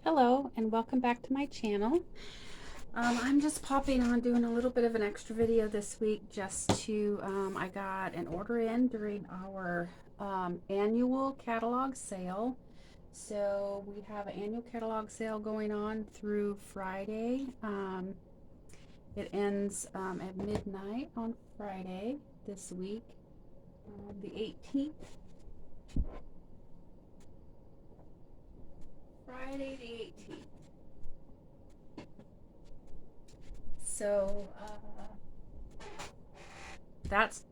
Hello and welcome back to my channel. I'm just popping on doing a little bit of an extra video this week just to, I got an order in during our annual catalog sale. So we have an annual catalog sale going on through Friday. It ends at midnight on Friday this week, the 18th. Friday the 18th. So that's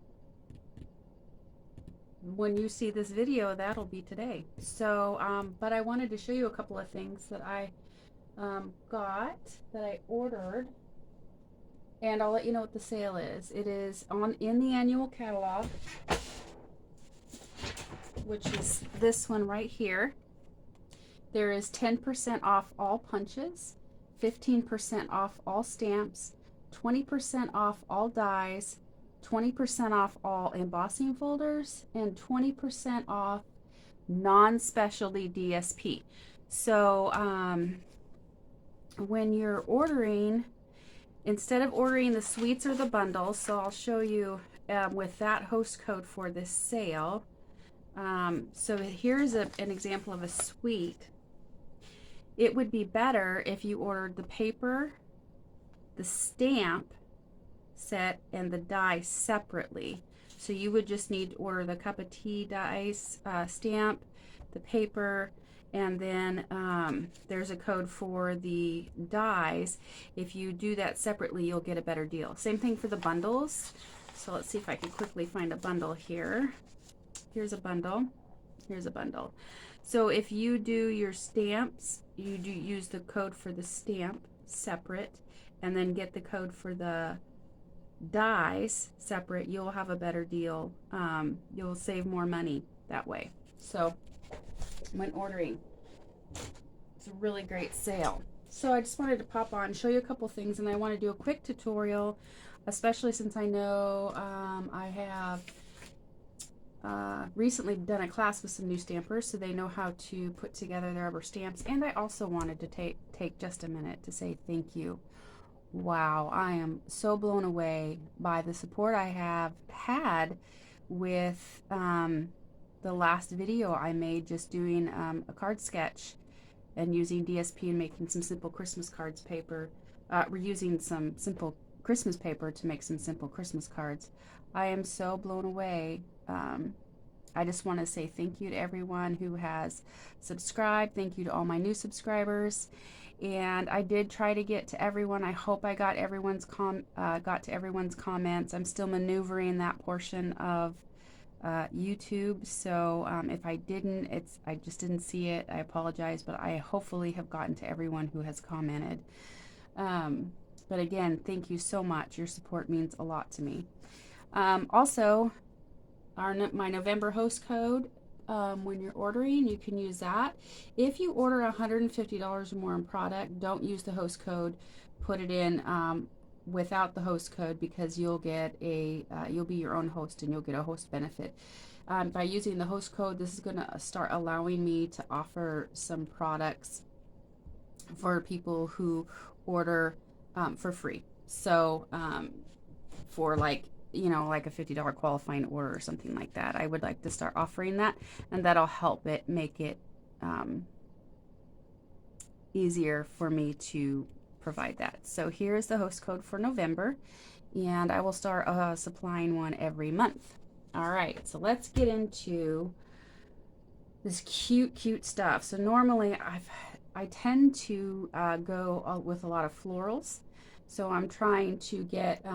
when you see this video, that'll be today. So, but I wanted to show you a couple of things that I got, that I ordered, and I'll let you know what the sale is. It is in the annual catalog, which is this one right here. There is 10% off all punches, 15% off all stamps, 20% off all dies, 20% off all embossing folders, and 20% off non-specialty DSP. So when you're ordering, instead of ordering the suites or the bundles, so I'll show you with that host code for this sale. So here's an example of a suite. It would be better if you ordered the paper, the stamp set, and the die separately. So you would just need to order the cup of tea dice, stamp, the paper, and then there's a code for the dies. If you do that separately, you'll get a better deal. Same thing for the bundles. So let's see if I can quickly find a bundle here. Here's a bundle. Here's a bundle. So if you do your stamps, you do use the code for the stamp separate, and then get the code for the dies separate, you'll have a better deal. You'll save more money that way. So when ordering, it's a really great sale. So I just wanted to pop on, show you a couple things, and I want to do a quick tutorial, especially since I know I have recently done a class with some new stampers, so they know how to put together their rubber stamps. And I also wanted to take just a minute to say thank you. Wow, I am so blown away by the support I have had with the last video I made, just doing a card sketch and using DSP and making some simple Christmas cards paper, reusing some simple Christmas paper to make some simple Christmas cards. I am so blown away. I just want to say thank you to everyone who has subscribed. Thank you to all my new subscribers. And I did try to get to everyone. I hope I got everyone's got to everyone's comments. I'm still maneuvering that portion of YouTube. So if I didn't, I just didn't see it. I apologize, but I hopefully have gotten to everyone who has commented. But again, thank you so much. Your support means a lot to me. Also, my November host code, when you're ordering, you can use that. If you order $150 or more in product, don't use the host code. Put it in without the host code, because you'll get you'll be your own host and you'll get a host benefit. By using the host code, this is going to start allowing me to offer some products for people who order for free. So for like a $50 qualifying order or something like that, I would like to start offering that, and that'll help it make it easier for me to provide that. So here's the host code for November, and I will start supplying one every month. All right, so let's get into this cute stuff. So normally I tend to go with a lot of florals, so I'm trying to get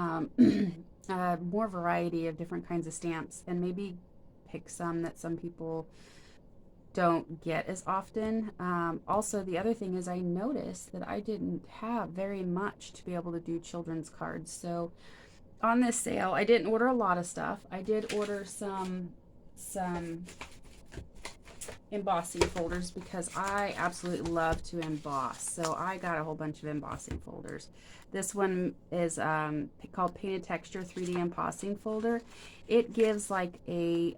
more variety of different kinds of stamps, and maybe pick some that some people don't get as often. Also, the other thing is, I noticed that I didn't have very much to be able to do children's cards. So on this sale, I didn't order a lot of stuff. I did order some embossing folders, because I absolutely love to emboss. So I got a whole bunch of embossing folders. This one is called Painted Texture 3D Embossing Folder. It gives like a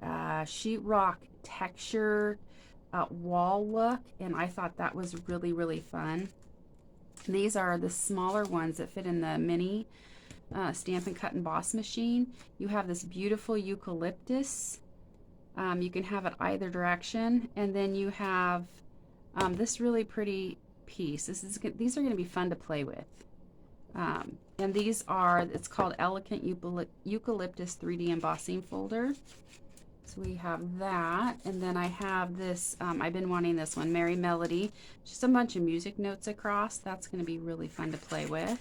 sheetrock texture wall look, and I thought that was really, really fun. These are the smaller ones that fit in the mini Stampin' Cut and Boss machine. You have this beautiful eucalyptus. You can have it either direction, and then you have this really pretty piece. These are going to be fun to play with. And these are, it's called Elegant Eucalyptus 3D Embossing Folder. So we have that, and then I have this, I've been wanting this one, Merry Melody. Just a bunch of music notes across. That's going to be really fun to play with.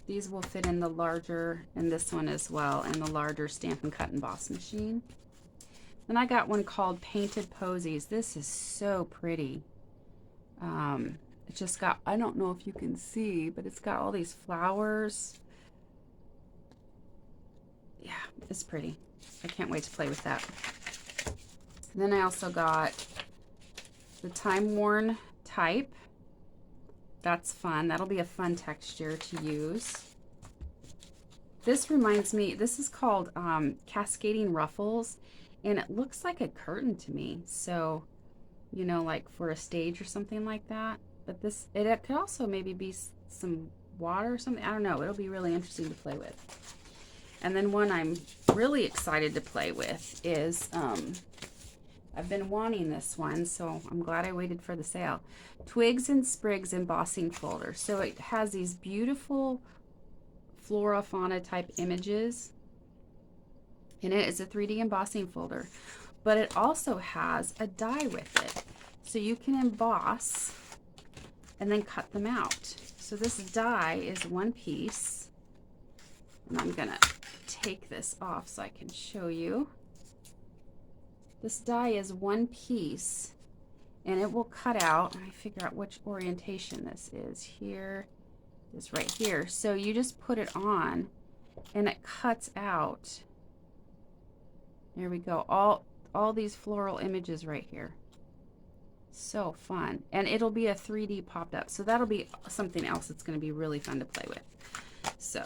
These will fit in the larger, and this one as well, in the larger Stampin' Cut and Boss machine. Then I got one called Painted Posies. This is so pretty. It's just got, I don't know if you can see, but it's got all these flowers. Yeah, it's pretty. I can't wait to play with that. And then I also got the Time Worn Type. That's fun. That'll be a fun texture to use. This reminds me, this is called Cascading Ruffles, and it looks like a curtain to me. So, you know, like for a stage or something like that. But this, it could also maybe be some water or something. I don't know. It'll be really interesting to play with. And then one I'm really excited to play with is, I've been wanting this one, so I'm glad I waited for the sale. Twigs and Sprigs Embossing Folder. So it has these beautiful flora fauna type images, and it is a 3D embossing folder, but it also has a die with it. So you can emboss and then cut them out. So this die is one piece, and I'm gonna take this off so I can show you. This die is one piece, and it will cut out. Let me figure out which orientation this is. Here is right here. So you just put it on, and it cuts out. There we go. All these floral images right here. So fun. And it'll be a 3D popped up. So that'll be something else that's going to be really fun to play with. So,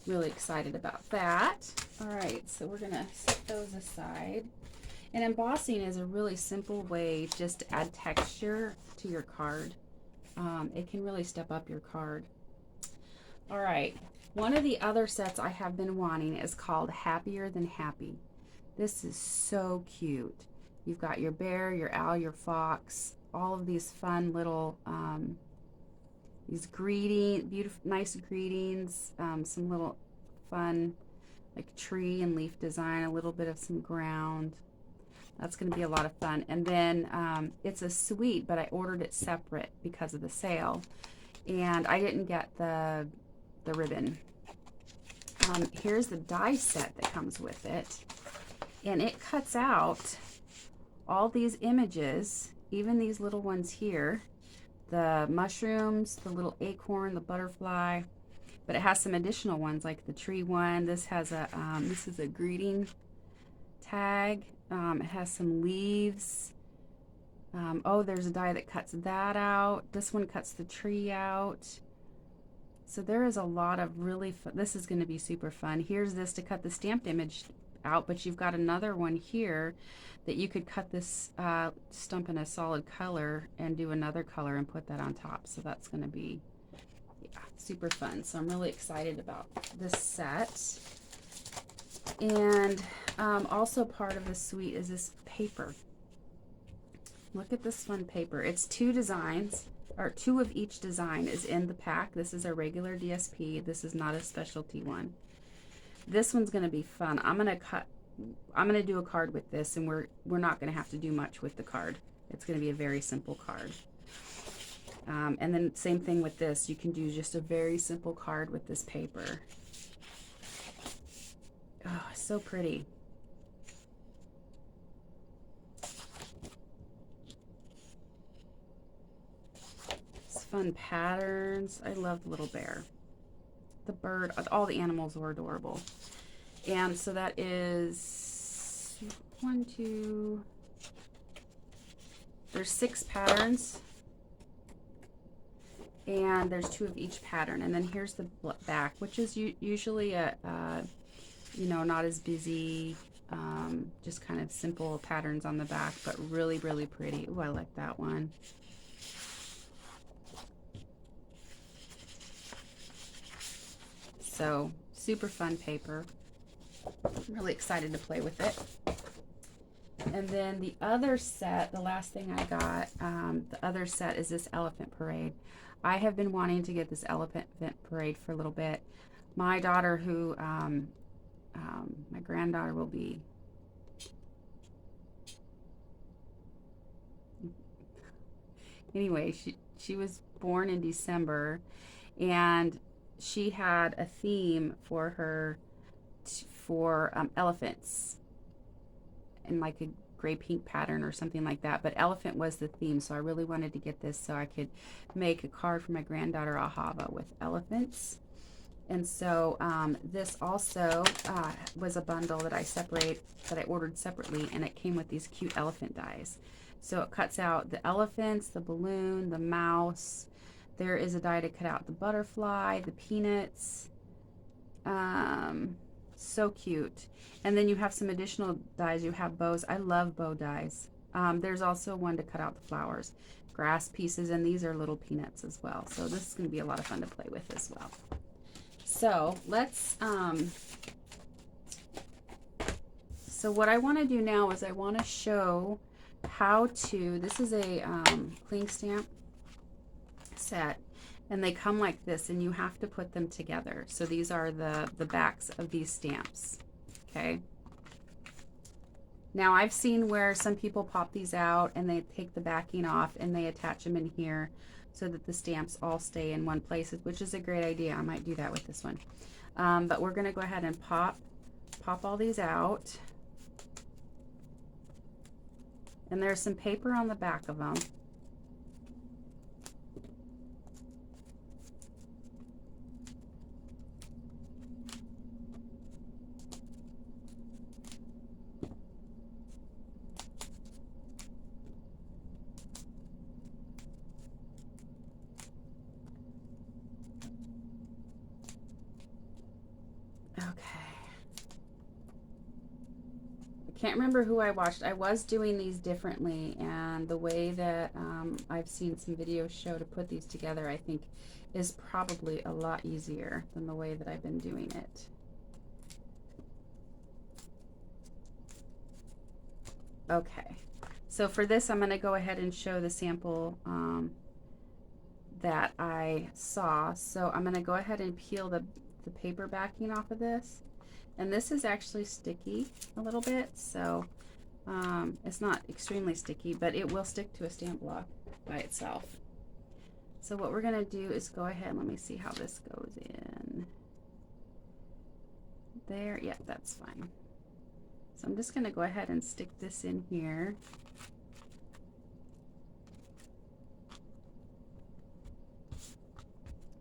really excited about that. All right, so we're going to set those aside. And embossing is a really simple way just to add texture to your card. It can really step up your card. All right, one of the other sets I have been wanting is called Happier Than Happy. This is so cute. You've got your bear, your owl, your fox, all of these fun little, these beautiful, nice greetings, some little fun, like tree and leaf design, a little bit of some ground. That's going to be a lot of fun. And then it's a suite, but I ordered it separate because of the sale, and I didn't get the ribbon. Here's the die set that comes with it, and it cuts out all these images, even these little ones here, the mushrooms, the little acorn, the butterfly, but it has some additional ones like the tree one. This has a this is a greeting tag. It has some leaves. Oh, there's a die that cuts that out. This one cuts the tree out. So there is a lot of really fun. This is going to be super fun. Here's this to cut the stamped image out, but you've got another one here that you could cut this stump in a solid color and do another color and put that on top. So that's going to be, yeah, super fun. So I'm really excited about this set. And also part of the suite is this paper. Look at this fun paper. It's 2 designs, or 2 of each design is in the pack. This is a regular DSP. This is not a specialty one. This one's going to be fun. I'm going to do a card with this, and we're not going to have to do much with the card. It's going to be a very simple card. And then same thing with this. You can do just a very simple card with this paper. Oh, so pretty. It's fun patterns. I love the little bear. The bird, all the animals were adorable. And so that is 1, 2, there's 6 patterns, and there's 2 of each pattern. And then here's the back, which is usually a you know, not as busy just kind of simple patterns on the back, but really, really pretty. Ooh, I like that one. So super fun paper. I'm really excited to play with it. And then the other set, the last thing I got, the other set is this Elephant Parade. I have been wanting to get this Elephant Parade for a little bit. My daughter, who, my granddaughter will be, anyway, she was born in December, and she had a theme for her, for elephants, in like a gray pink pattern or something like that, but elephant was the theme, so I really wanted to get this so I could make a card for my granddaughter Ahava with elephants. And so this also was a bundle that I ordered separately, and it came with these cute elephant dies. So it cuts out the elephants, the balloon, the mouse. There is a die to cut out the butterfly, the peanuts. So cute. And then you have some additional dies. You have bows. I love bow dies. There's also one to cut out the flowers, grass pieces, and these are little peanuts as well. So this is going to be a lot of fun to play with as well. So let's, so what I want to do now is I want to show how to, this is a cling stamp set, and they come like this, and you have to put them together. So these are the backs of these stamps, okay? Now I've seen where some people pop these out and they take the backing off and they attach them in here so that the stamps all stay in one place, which is a great idea. I might do that with this one. But we're gonna go ahead and pop all these out. And there's some paper on the back of them. Can't remember who I watched. I was doing these differently, and the way that I've seen some videos show to put these together, I think, is probably a lot easier than the way that I've been doing it. Okay, so for this I'm going to go ahead and show the sample that I saw. So I'm going to go ahead and peel the paper backing off of this. And this is actually sticky a little bit, so it's not extremely sticky, but it will stick to a stamp block by itself. So what we're gonna do is go ahead, let me see how this goes in. There, yeah, that's fine. So I'm just gonna go ahead and stick this in here.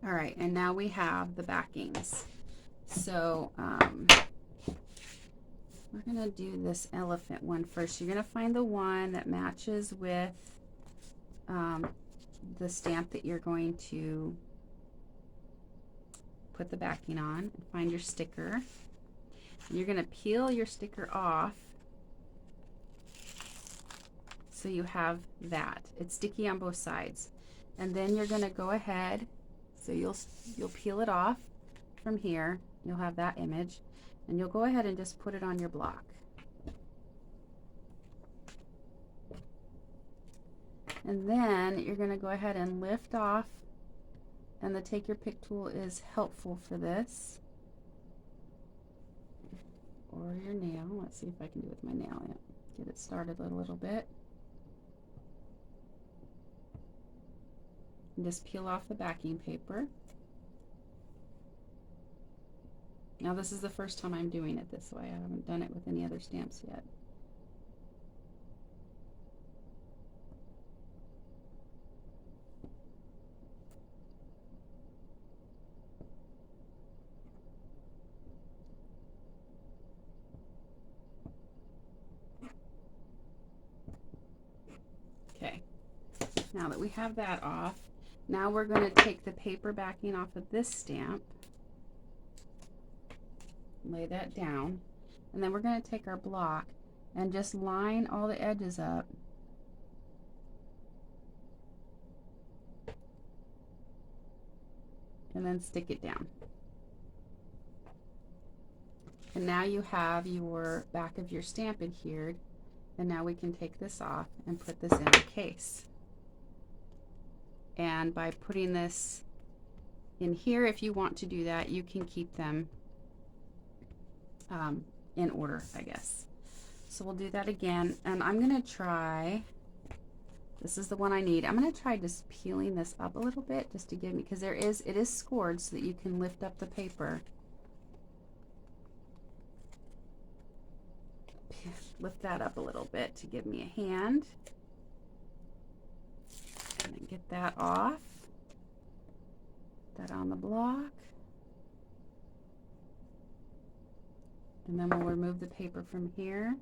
All right, and now we have the backings. So we're gonna do this elephant one first. You're gonna find the one that matches with the stamp that you're going to put the backing on, and find your sticker. And you're gonna peel your sticker off so you have that. It's sticky on both sides. And then you're gonna go ahead, so you'll peel it off from here. You'll have that image, and you'll go ahead and just put it on your block. And then you're going to go ahead and lift off, and the Take Your Pick tool is helpful for this. Or your nail. Let's see if I can do it with my nail. Yeah. Get it started a little bit. And just peel off the backing paper. Now this is the first time I'm doing it this way. I haven't done it with any other stamps yet. Okay, now that we have that off, now we're going to take the paper backing off of this stamp, lay that down, And then we're going to take our block and just line all the edges up. And then stick it down. And now you have your back of your stamp adhered. And now we can take this off and put this in the case. And by putting this in here, if you want to do that, you can keep them in order, I guess. So we'll do that again. And I'm going to try, this is the one I need. I'm going to try just peeling this up a little bit just to give me, because it is scored so that you can lift up the paper. Lift that up a little bit to give me a hand. And then get that off. Put that on the block. And then we'll remove the paper from here.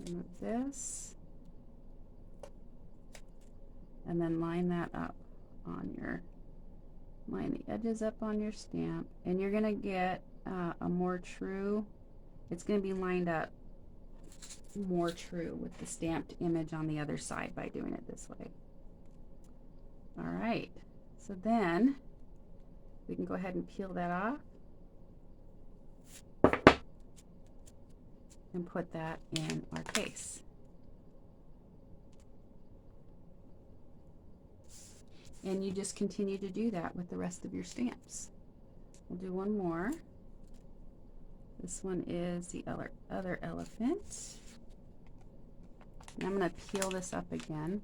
Remove this. And then line that up on your, line the edges up on your stamp. And you're going to get a more true, it's going to be lined up more true with the stamped image on the other side by doing it this way. All right. So then we can go ahead and peel that off and put that in our case. And you just continue to do that with the rest of your stamps. We'll do one more. This one is the other elephant. And I'm going to peel this up again.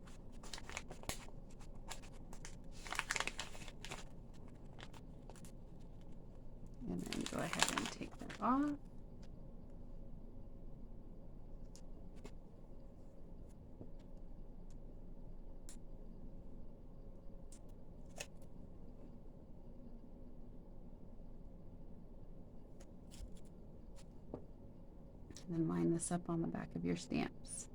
And then go ahead and take that off. And then line this up on the back of your stamps.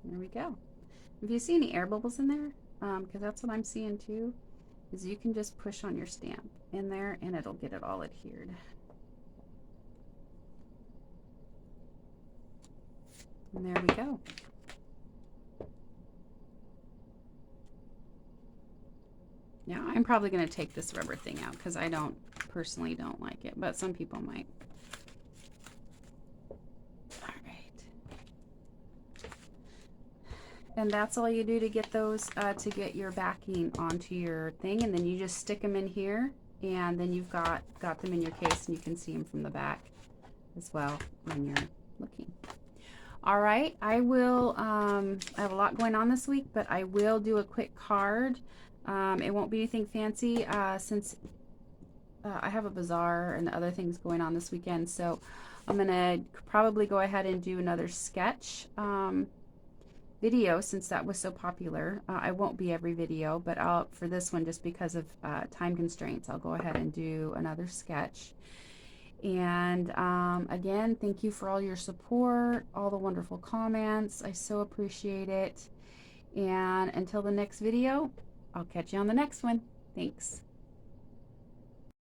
There we go. If you see any air bubbles in there, because that's what I'm seeing too, is you can just push on your stamp in there and it'll get it all adhered. And there we go. Now I'm probably going to take this rubber thing out because I personally don't like it, but some people might. And that's all you do to get those, to get your backing onto your thing, and then you just stick them in here, and then you've got them in your case, and you can see them from the back as well when you're looking. All right, I will, I have a lot going on this week, but I will do a quick card. It won't be anything fancy since I have a bazaar and other things going on this weekend, so I'm gonna probably go ahead and do another sketch video since that was so popular. I won't be every video, but for this one, just because of time constraints, I'll go ahead and do another sketch. And again, thank you for all your support, all the wonderful comments. I so appreciate it. And until the next video, I'll catch you on the next one. Thanks.